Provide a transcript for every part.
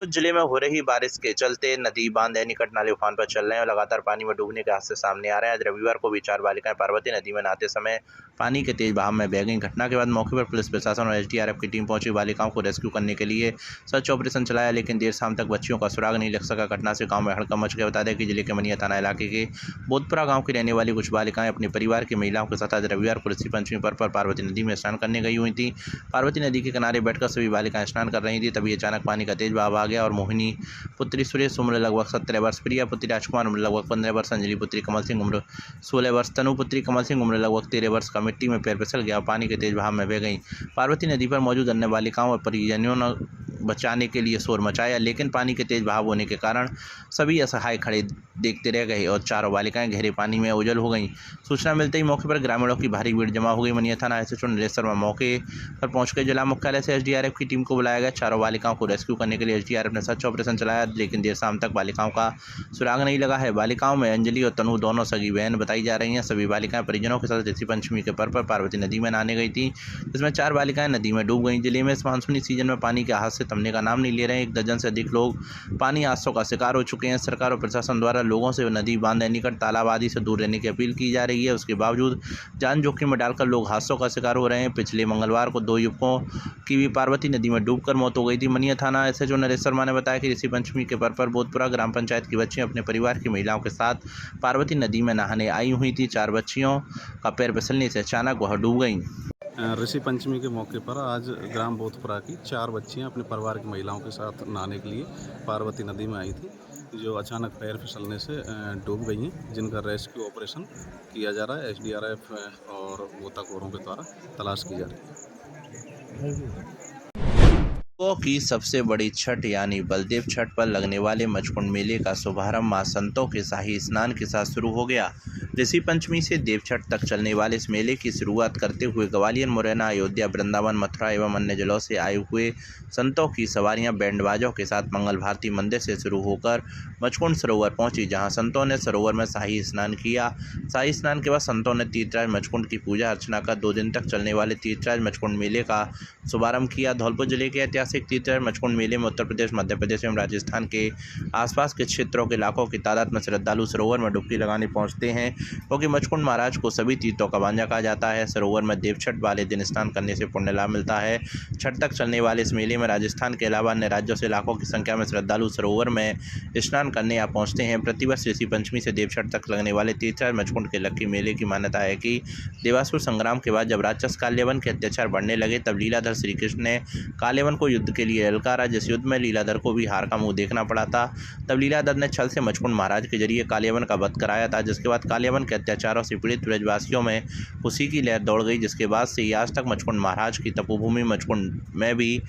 जिले में हो रही बारिश के चलते नदी बांध निकट नाले उफान पर चल रहे हैं और लगातार पानी में डूबने के हादसे सामने आ रहे हैं। आज रविवार को भी 4 बालिकाएं पार्वती नदी में नहाते समय पानी के तेज बहाव में बह गईं। घटना के बाद मौके पर पुलिस प्रशासन और एसडीआरएफ की टीम पहुंची। बालिकाओं को रेस्क्यू करने के लिए सर्च ऑपरेशन चलाया, लेकिन देर शाम तक बच्चियों का सुराग नहीं लग सका। घटना से गाँव में हड़कंप मच गया। बता दें कि जिले के मनिया थाना इलाके के बोधपुरा गाँव की रहने वाली कुछ बालिकाएं अपने परिवार की महिलाओं के साथ आज रविवार को ऋषि पंचमी पर्व पर पार्वती नदी में स्नान करने गई हुई थी। पार्वती नदी के किनारे बैठकर सभी बालिकाएं स्नान कर रही थी। तभी अचानक पानी का तेज बहाव आ गया और मोहिनी पुत्री सुरेश उम्र लगभग 17 वर्ष, प्रिया पुत्री राजकुमार उम्र लगभग 15 वर्ष, अंजलि पुत्री कमल सिंह उम्र 16 वर्ष, तनु पुत्री कमल सिंह उम्र लगभग 13 वर्ष का मिट्टी में पैर फिसल गया और पानी के तेज बहाव में बह गई। पार्वती नदी पर मौजूद अन्य बालिकाओं और परिजनों ने बचाने के लिए शोर मचाया, लेकिन पानी के तेज बहाव होने के कारण सभी असहाय खड़े देखते रह गए और चारों बालिकाएं गहरे पानी में ओझल हो गईं। सूचना मिलते ही मौके पर ग्रामीणों की भारी भीड़ जमा हो गई। मनिया थाना एसएचओ नरेश शर्मा मौके पर पहुंच कर जिला मुख्यालय से एसडीआरएफ की टीम को बुलाया गया। चारों बालिकाओं को रेस्क्यू करने के लिए एसडीआरएफ ने सर्च ऑपरेशन चलाया, लेकिन देर शाम तक बालिकाओं का सुराग नहीं लगा है। बालिकाओं में अंजलि और तनु दोनों सगी बहन बताई जा रही हैं। सभी बालिकाएं परिजनों के साथ ऋषि पंचमी के पर्व पर पार्वती नदी में नहाने गई थी, जिसमें 4 बालिकाएं नदी में डूब गईं। जिले में इस मानसूनी सीजन में पानी के हाथ से थमने का नाम नहीं ले रहे हैं। 1 दर्जन से अधिक लोग पानी हादसों का शिकार हो चुके हैं। सरकार और प्रशासन द्वारा लोगों से नदी बांध निकट तालाब आदि से दूर रहने की अपील की जा रही है। उसके बावजूद जान जोखिम में डालकर लोग हादसों का शिकार हो रहे हैं। पिछले मंगलवार को 2 युवकों की भी पार्वती नदी में डूबकर मौत हो गई थी। मनिया थाना एसएचओ नरेश शर्मा ने बताया कि ऋषि पंचमी के पर्व पर बोधपुरा ग्राम पंचायत की बच्चियां अपने परिवार की महिलाओं के साथ पार्वती नदी में नहाने आई हुई थी। 4 बच्चियों का पैर फिसलने से अचानक वह डूब गईं। ऋषि पंचमी के मौके पर आज ग्राम बोधपुरा की 4 बच्चियां अपने परिवार की महिलाओं के साथ नहाने के लिए पार्वती नदी में आई थी, जो अचानक पैर फिसलने से डूब गई हैं, जिनका रेस्क्यू ऑपरेशन किया जा रहा है। एसडीआरएफ और गोताखोरों के द्वारा तलाश की जा रही है। की सबसे बड़ी छठ यानी बलदेव छठ पर लगने वाले मचकुंड मेले का शुभारंभ मां संतों के शाही स्नान के साथ शुरू हो गया। ऋषि पंचमी से देव छठ तक चलने वाले इस मेले की शुरुआत करते हुए ग्वालियर, मुरैना, अयोध्या, वृंदावन, मथुरा एवं अन्य जिलों से आए हुए संतों की सवारियां बैंड बाजों के साथ मंगल भारती मंदिर से शुरू होकर मचकुंड सरोवर पहुंची, जहां संतों ने सरोवर में शाही स्नान किया। शाही स्नान के बाद संतों ने तीर्थराज मचकुंड की पूजा अर्चना कर 2 दिन तक चलने वाले तीर्थराज मचकुंड मेले का शुभारंभ किया। धौलपुर जिले के ऐतिहासिक तीर्थराज मचकुंड मेले में उत्तर प्रदेश, मध्य प्रदेश एवं राजस्थान के आसपास के क्षेत्रों के लाखों की तादाद में श्रद्धालु सरोवर में डुबकी लगाने पहुंचते हैं, क्योंकि मचकुंड महाराज को सभी तीर्थों का भांजा कहा जाता है। सरोवर में देव छठ वाले दिन स्नान करने से पुण्य लाभ मिलता है। छठ तक चलने वाले इस मेले में राजस्थान के अलावा अन्य राज्यों से लाखों की संख्या में श्रद्धालु सरोवर में स्नान करने आ पहुंचते हैं। प्रतिवर्ष ऋषि पंचमी से देव छठ तक लगने वाले तीर्थराज मचकुंड के लक्की मेले की मान्यता है कि देवासुर संग्राम के बाद जब राक्षस काल्यवन के अत्याचार बढ़ने लगे, तब लीलाधर श्री कृष्ण ने काल्यवन को युद्ध के लिए ललकारा। जिस युद्ध में लीलाधर को भी हार का मुंह देखना पड़ा था, तब लीलाधर ने छल से मचकुंड महाराज के जरिए काल्यवन का वध कराया था, जिसके बाद काल्यवन के अत्याचारों से पीड़ित ब्रजवासियों में खुशी की लहर दौड़ गई। जिसके बाद से ही आज तक मचकुंड महाराज की तपोभूमि मचकुंड में भी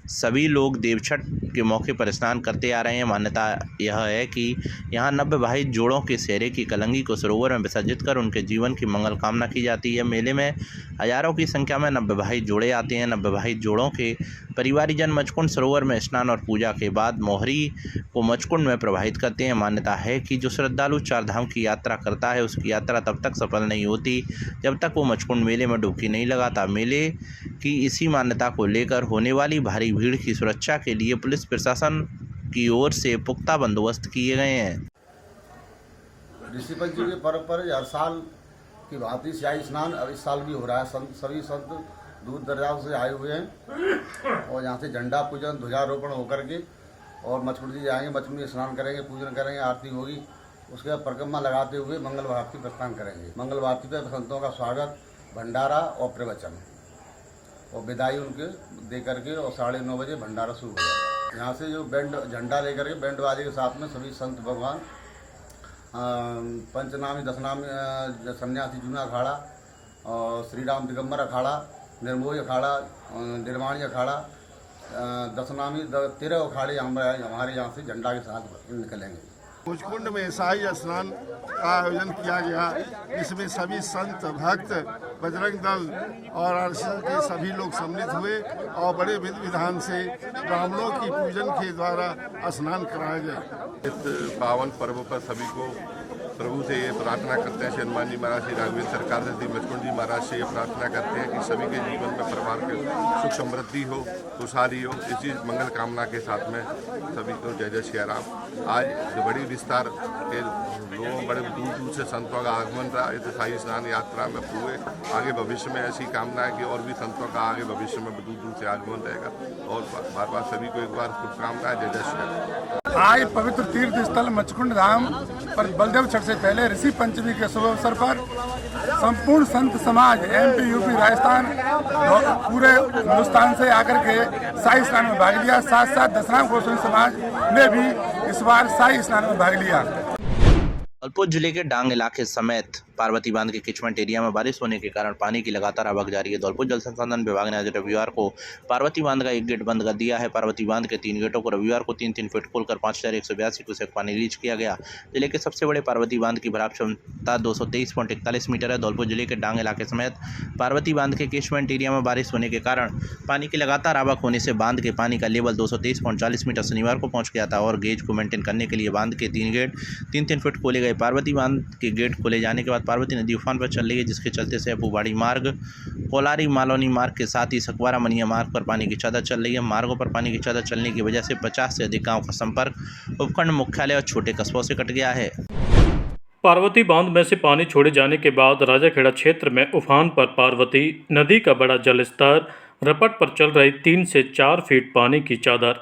सभी लोग देवछठ के मौके पर स्नान करते आ रहे हैं। मान्यता यह है कि यहाँ नवविवाहित जोड़ों के सेहरे की कलंगी को सरोवर में विसर्जित कर उनके जीवन की मंगल कामना की जाती है। मेले में हजारों की संख्या में नवविवाहित जोड़े आते हैं। नवविवाहित जोड़ों के परिवारीजन मचकुंड सरोवर में स्नान और पूजा के बाद मोहरी को मचकुंड में प्रवाहित करते हैं। मान्यता है कि जो श्रद्धालु 4 धाम की यात्रा करता है, उसकी यात्रा तब तक सफल नहीं होती जब तक वो मचकुंड मेले में डुबकी नहीं लगाता। मेले की इसी मान्यता को लेकर होने वाली भारी भीड़ की सुरक्षा के लिए पुलिस प्रशासन की ओर से पुख्ता बंदोबस्त किए गए हैं। ऋषि पंचमी के पर्व पर हर साल की भांति शाही स्नान अब इस साल भी हो रहा है। सभी संत दूर दराज से आए हुए हैं और यहाँ से झंडा पूजन, ध्वजारोपण होकर के और मचकुंड जी जाएंगे, मचकुंड में स्नान करेंगे, पूजन करेंगे, आरती होगी। उसके बाद परिक्रमा लगाते हुए मंगल भारती प्रस्थान करेंगे। मंगल भारती पर संतों का स्वागत, भंडारा और प्रवचन और विदाई उनके दे करके और 9:30 बजे भंडारा शुरू हो जाएगा। यहाँ से जो बैंड झंडा लेकर के बैंड बाजे के साथ में सभी संत भगवान, पंचनामी, दशनामी सन्यासी जूना अखाड़ा और श्री राम दिगंबर अखाड़ा, निर्मोही अखाड़ा, निर्वाणी अखाड़ा, दशनामी 13 अखाड़े हमारे यहाँ से झंडा के साथ निकलेंगे। मचकुंड में शाही स्नान का आयोजन किया गया, जिसमें सभी संत, भक्त, बजरंग दल और आरएसएस के सभी लोग सम्मिलित हुए और बड़े विधि विधान से ब्राह्मणों की पूजन के द्वारा स्नान कराया गया। इस पावन पर्व पर सभी को प्रभु से ये प्रार्थना करते हैं, श्री हनुमान जी महाराज, श्री राघवेंद्र सरकार से, श्री मचकुंड जी महाराज से ये प्रार्थना करते हैं कि सभी के जीवन में परिवार के सुख समृद्धि हो, खुशहाली हो। इसी मंगल कामना के साथ में सभी को जय जय श्री राम। आज बड़ी विस्तार के लोगों बड़े दूर दूर से संतों का आगमन रहा इस शाही स्नान यात्रा में हुए। आगे भविष्य में ऐसी कामना है कि और भी संतों का आगे भविष्य में दूर दूर से आगमन रहेगा। और बार बार सभी को एक बार शुभकामनाएं, जय जय श्री राम। आज पवित्र तीर्थ स्थल मचकुंड धाम पर बलदेव छठ से पहले ऋषि पंचमी के शुभ अवसर पर संपूर्ण संत समाज MP, UP, राजस्थान पूरे हिंदुस्तान से आकर के शाही स्नान में भाग लिया। साथ साथ दशराम गोस्वामी समाज ने भी इस बार शाही स्नान में भाग लिया। धौलपुर जिले के डांग इलाके समेत पार्वती बांध के किचमेंट एरिया में बारिश होने के कारण पानी की लगातार आवक जारी है। धौलपुर जल संसाधन विभाग ने आज रविवार को पार्वती बांध का एक गेट बंद कर दिया है। पार्वती बांध के 3 गेटों को रविवार को 3-3 फीट खोलकर 5182 क्यूसेक पानी रिलीज किया गया। जिले के सबसे बड़े पार्वती बांध की भराव क्षमता 223.41 मीटर है। धौलपुर जिले के डांग इलाके समेत पार्वती बांध के किचमेंट एरिया में बारिश होने के कारण पानी की लगातार आवक होने से बांध के पानी का लेवल 223.40 मीटर शनिवार को पहुंच गया था और गेज को मेंटेन करने के लिए बांध के 3 गेट 3-3 फीट खोले गए। पार्वती बांध के गेट खोले जाने के बाद पार्वती नदी उफान पर चल रही है, जिसके चलते सैफूबाड़ी मार्ग, कोलारी मालौनी मार्ग के साथ ही सकवारा मनिया मार्ग पर पानी की चादर चल रही है। मार्गों पर पानी की चादर चलने की वजह से 50 से अधिक गांव का संपर्क उपखंड मुख्यालय और छोटे कस्बों से कट गया है। पार्वती बांध में से पानी छोड़े जाने के बाद राजाखेड़ा क्षेत्र में उफान पर पार्वती नदी का बड़ा जलस्तर, रपट पर चल रही 3 से 4 फीट पानी की चादर।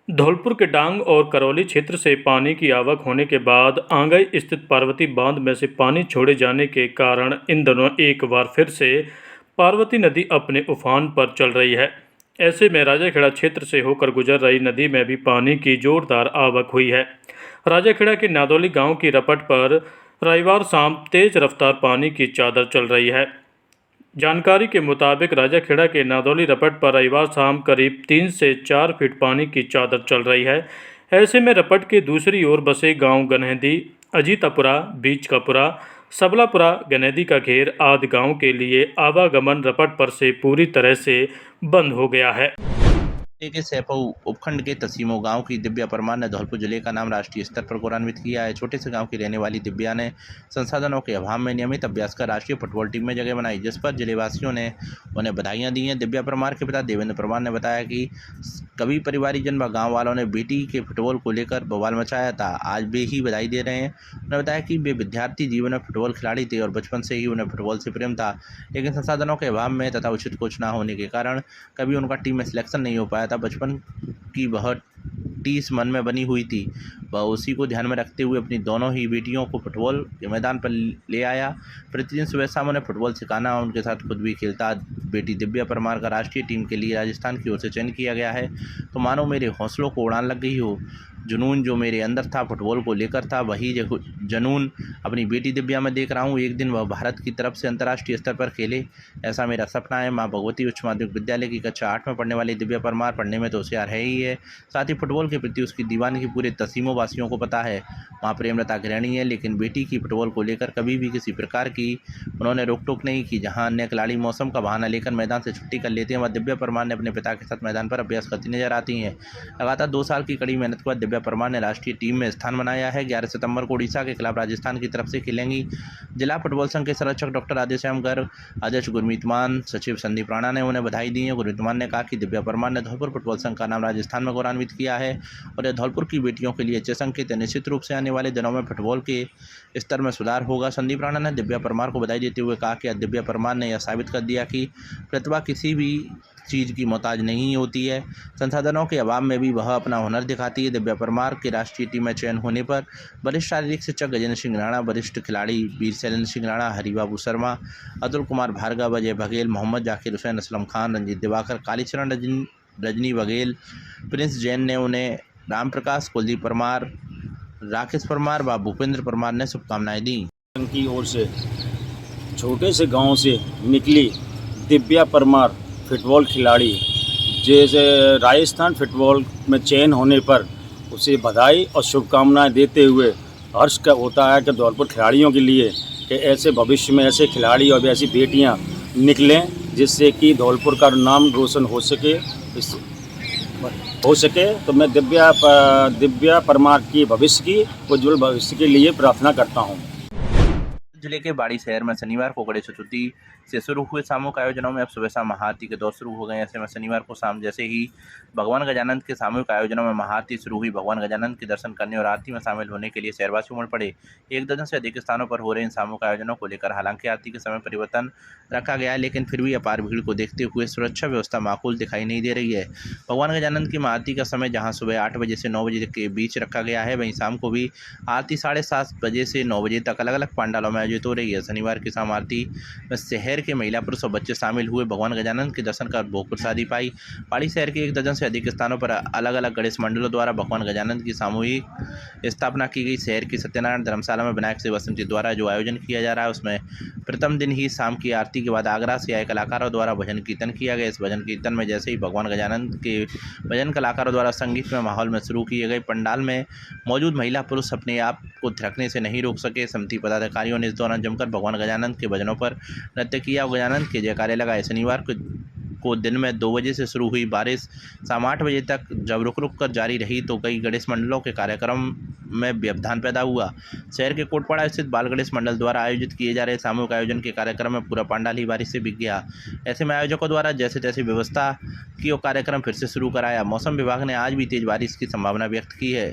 धौलपुर के डांग और करौली क्षेत्र से पानी की आवक होने के बाद आंगई स्थित पार्वती बांध में से पानी छोड़े जाने के कारण इन दिनों एक बार फिर से पार्वती नदी अपने उफान पर चल रही है। ऐसे में राजाखेड़ा क्षेत्र से होकर गुजर रही नदी में भी पानी की जोरदार आवक हुई है। राजाखेड़ा के नादौली गांव की रपट पर रविवार शाम तेज रफ्तार पानी की चादर चल रही है। जानकारी के मुताबिक राजाखेड़ा के नादौली रपट पर रविवार शाम करीब 3 से 4 फीट पानी की चादर चल रही है। ऐसे में रपट के दूसरी ओर बसे गांव गनहदी, अजीतापुरा, बीचकापुरा, सबलापुरा, गनहदी का घेर आदि गांव के लिए आवागमन रपट पर से पूरी तरह से बंद हो गया है। के सैफऊ उपखंड के तसीमो गांव की दिव्या परमार ने धौलपुर जिले का नाम राष्ट्रीय स्तर पर गौरवान्वित किया है। छोटे से गांव की रहने वाली दिव्या ने संसाधनों के अभाव में नियमित अभ्यास कर राष्ट्रीय फुटबॉल टीम में जगह बनाई, जिस पर जिलेवासियों ने उन्हें बधाइयां दी हैं। दिव्या परमार के पिता देवेंद्र परमार ने बताया कि कभी परिवारीजन व गाँव वालों ने बेटी के फुटबॉल को लेकर बवाल मचाया था, आज वे ही बधाई दे रहे हैं। उन्होंने बताया कि वे विद्यार्थी जीवन में फुटबॉल खिलाड़ी थे और बचपन से ही उन्हें फुटबॉल से प्रेम था, लेकिन संसाधनों के अभाव में तथा उचित कोच न होने के कारण कभी उनका टीम में सिलेक्शन नहीं हो पाया था। बचपन की वह टीस मन में बनी हुई थी, वह उसी को ध्यान में रखते हुए अपनी दोनों ही बेटियों को फुटबॉल के मैदान पर ले आया। प्रतिदिन सुबह शाम उन्हें फुटबॉल सिखाना, उनके साथ खुद भी खेलता। बेटी दिव्या परमार का राष्ट्रीय टीम के लिए राजस्थान की ओर से चयन किया गया है, तो मानो मेरे हौसलों को उड़ान लग गई हो। जुनून जो मेरे अंदर था फुटबॉल को लेकर था, वही जुनून अपनी बेटी दिव्या में देख रहा हूँ। एक दिन वह भारत की तरफ से अंतर्राष्ट्रीय स्तर पर खेले, ऐसा मेरा सपना है। माँ भगवती उच्च माध्यमिक विद्यालय की कक्षा 8 में पढ़ने वाली दिव्या परमार पढ़ने में तो होशियार है ही है, साथ ही फुटबॉल के प्रति उसकी दीवानगी पूरे तसीमो वासियों को पता है। माँ प्रेमलता गृहिणी है, लेकिन बेटी की फुटबॉल को लेकर कभी भी किसी प्रकार की उन्होंने रोक टोक नहीं की। जहाँ अन्य खिलाड़ी मौसम का बहाना लेकर मैदान से छुट्टी कर लेते हैं, वह दिव्या परमार ने अपने पिता के साथ मैदान पर अभ्यास करती नजर आती हैं। लगातार 2 साल की कड़ी मेहनत के बाद दिव्या परमार ने राष्ट्रीय टीम में स्थान बनाया है। 11 सितंबर को उड़ीसा के खिलाफ राजस्थान की तरफ से खेलेंगी। जिला फुटबॉल संघ के संरक्षक डॉक्टर आदिश्याम गर्ग, अध्यक्ष गुरमीत मान, सचिव संदीप राणा ने उन्हें बधाई दी है। गुरमीत मान ने कहा कि दिव्या परमार ने धौलपुर फुटबॉल संघ का नाम राजस्थान में गौरवान्वित किया है और यह धौलपुर की बेटियों के लिए अच्छे संकेत है। निश्चित रूप से आने वाले दिनों में फुटबॉल के स्तर में सुधार होगा। संदीप राणा ने दिव्या परमार को बधाई देते हुए कहा कि दिव्या परमार ने यह साबित कर दिया कि प्रतिभा किसी भी चीज़ की मोहताज नहीं होती है। संसाधनों के अभाव में भी वह अपना हुनर दिखाती है। दिव्या परमार के राष्ट्रीय टीम में चयन होने पर वरिष्ठ शारीरिक शिक्षक गजेंद्र सिंह राणा, वरिष्ठ खिलाड़ी वीर शैलेंद्र सिंह राणा, हरिबाबू शर्मा, अतुल कुमार भार्गव, अजय बघेल, मोहम्मद जाकिर हुसैन, असलम खान, रंजीत दिवाकर, कालीचरण रजनी बघेल, प्रिंस जैन ने उन्हें राम प्रकाश, कुलदीप परमार, राकेश परमार व भूपेंद्र परमार ने शुभकामनाएं दी। की ओर से छोटे से गांव से निकली दिव्या परमार फुटबॉल खिलाड़ी, जैसे राजस्थान फुटबॉल में चयन होने पर उसे बधाई और शुभकामनाएं देते हुए हर्ष का होता है कि धौलपुर खिलाड़ियों के लिए कि ऐसे भविष्य में ऐसे खिलाड़ी और ऐसी बेटियां निकलें जिससे कि धौलपुर का नाम रोशन हो सके। हो सके तो मैं दिव्या परमार की भविष्य की उज्जवल भविष्य के लिए प्रार्थना करता हूँ। जिले के बाड़ी शहर में शनिवार को गणेश चतुर्थी से शुरू हुए सामूहिक आयोजनों में अब सुबह शाम महाआरती के दौर शुरू हो गए। ऐसे में शनिवार को शाम जैसे ही भगवान गजानन के सामूहिक आयोजनों में महाआरती शुरू हुई, भगवान गजानन के दर्शन करने और आरती में शामिल होने के लिए शहरवासी उमड़ पड़े। 1 दर्जन से अधिक स्थानों पर हो रहे इन सामूहिक आयोजनों को लेकर हालांकि आरती के समय परिवर्तन रखा गया है, लेकिन फिर भी अपार भीड़ को देखते हुए सुरक्षा व्यवस्था माकूल दिखाई नहीं दे रही है। भगवान गजानन की महाआरती का समय जहाँ सुबह 8 बजे से 9 बजे के बीच रखा गया है, वहीं शाम को भी आरती 7:30 बजे से 9 बजे तक अलग अलग पंडालों में आयोजित हो रही है। शनिवार की शाम आरती में शहर के महिला, पुरुष और बच्चे शामिल हुए, भगवान गजानन के दर्शन कर भोग प्रसादी पाई। पाड़ी शहर के 1 दर्जन से अधिक स्थानों पर अलग अलग गणेश मंडलों द्वारा भगवान गजानन की सामूहिक स्थापना की गई। शहर की सत्यनारायण धर्मशाला में विनायक सेवा समिति द्वारा जो आयोजन किया जा रहा है, उसमें प्रथम दिन ही शाम की आरती के बाद आगरा से आए कलाकारों द्वारा भजन कीर्तन किया गया। इस भजन कीर्तन में जैसे ही भगवान गजानन के भजन कलाकारों द्वारा संगीत में माहौल में शुरू किए गए, पंडाल में मौजूद महिला पुरुष अपने आप को थिरकने से नहीं रोक सके। समिति पदाधिकारियों ने इस दौरान जमकर भगवान गजानन के भजनों पर नृत्य किया और गजानन के जयकारे लगाए। शनिवार को दिन में 2 बजे से शुरू हुई बारिश शाम 8 बजे तक जब रुक रुक कर जारी रही तो कई गणेश मंडलों के कार्यक्रम में व्यवधान पैदा हुआ। शहर के कोटपाड़ा स्थित बाल गणेश मंडल द्वारा आयोजित किए जा रहे सामूहिक आयोजन के कार्यक्रम में पूरा पंडाल ही बारिश से भीग गया। ऐसे में आयोजकों द्वारा जैसे तैसे व्यवस्था की और कार्यक्रम फिर से शुरू कराया। मौसम विभाग ने आज भी तेज बारिश की संभावना व्यक्त की है।